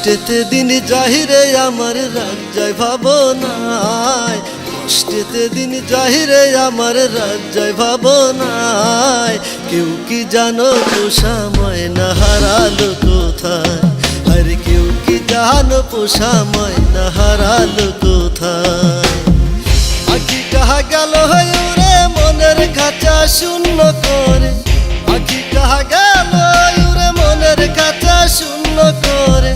কষ্টেতে দিন যাহিরে আমার রাত যায় ভাবনায়, কষ্টেতে দিন যাহিরে আমার রাত যায় ভাবনায়। কেউ কি জানো পোষা ময়না হারালো কোথায়, আরে কেউ কি জানো পোষা ময়না হারালো কোথায়। আখি কাহা গেল উড়ে মনের খাঁচা শূন্য করে, আখি কাহা গেল উড়ে মনের খাঁচা শূন্য করে।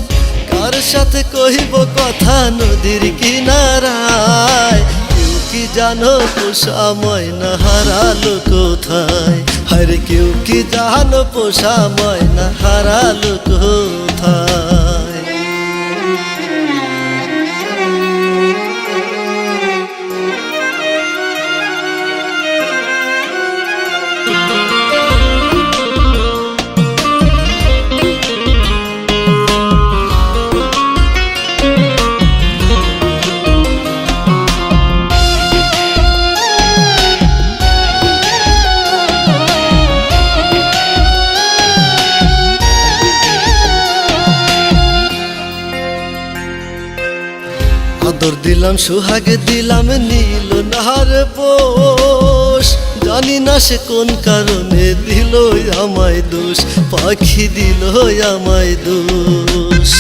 কার সাথে কহিব কথা নদীর কিনারায়, কেউ কি জানো পোষা ময়না হারালো কোথায়, আরে কেউ কি জানো পোষা ময়না হারালো কোথায়। আদর দিলাম সোহাগ দিলাম নীল নাহার পোষ, জানি না সে কোন কারণে দিল আমায় দোষ, পাখি দিল আমায় দোষ।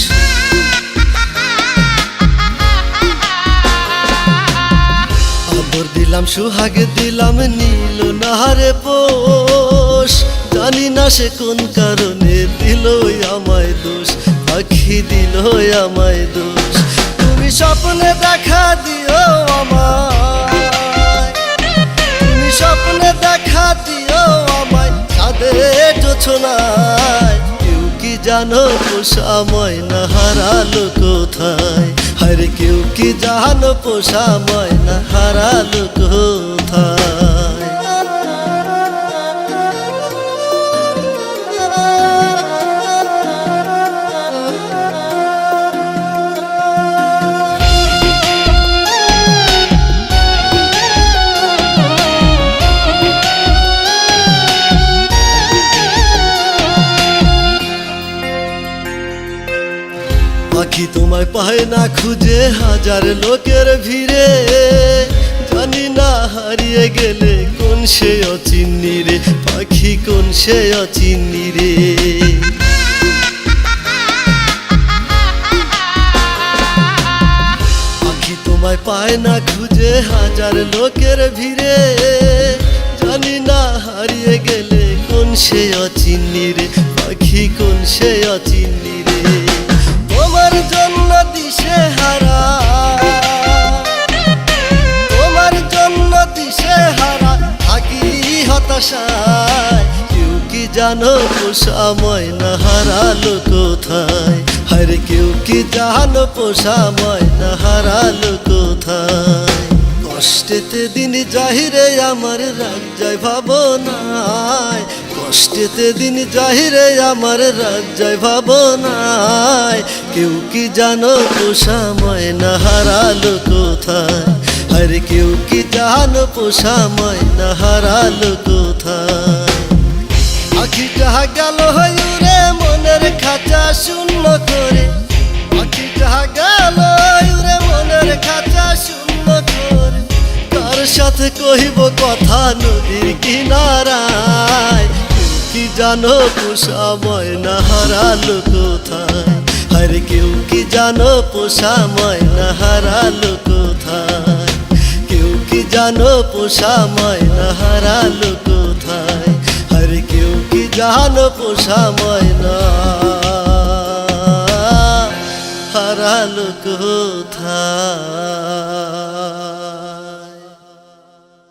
আদর দিলাম সোহাগ দিলাম নীল নাহার পোষ, জানি না সে কোন কারণে দিল আমায় দোষ, পাখি দিল আমায় দোষ। তুমি স্বপ্নে দেখা দিও আমায়, তুমি স্বপ্নে দেখা দিও আমায় চাঁদের জোছনায়। কেউ কি জানো পোষা ময়না হারালো কোথায়, আরে কেউ কি জানো পোষা ময়না হারালো কোথায়। পাখি তোমায় পায় না খুঁজে হাজার লোকের ভিড়ে, জানি না হারিয়ে গেলে কোন সে অচিন্নি রে, পাখি কোন সে অচিন্নি রে। পাখি তোমায় পায় না খুঁজে হাজার লোকের ভিড়ে, জানি না হারিয়ে গেলে কোন সে অচিন্নি রে, পাখি কোন সে অচিন্নি রে। তোমার জন্য দিশে হারা, তোমার জন্য দিশে হারা থাকি হতাশায়। কেউ কি জানো পোষা ময়না হারালো কোথায়, আরে কেউ কি জানো পোষা ময়না হারালো কোথায়। কষ্টেতে দিন যাহিরে আমার রাত যায় ভাবনায়, কষ্টেতে দিন যাহিরে আমার রাত যায় ভাবনায়। কেউ কি জানো পোষা ময়না হারালো কোথায়, আরে কেউ কি জানো পোষা ময়না হারালো কোথায়। আখিটা গেল উড়ে মনের খাঁচা শূন্য করে, আখিটা গেল উড়ে মনের খাঁচা শূন্য করে। কার সাথে কহিব কথা নদীর কিনারায়, কেউ কি জানো পোষা ময়না হারালো কোথায়, আরে কেউ কি জানো পোষা ময়না হারালো কোথায়। কেউ কি জানো পোষা ময়না হারালো কোথায়, আরে কেউ কি জানো পোষা ময়না হারালো কোথায়।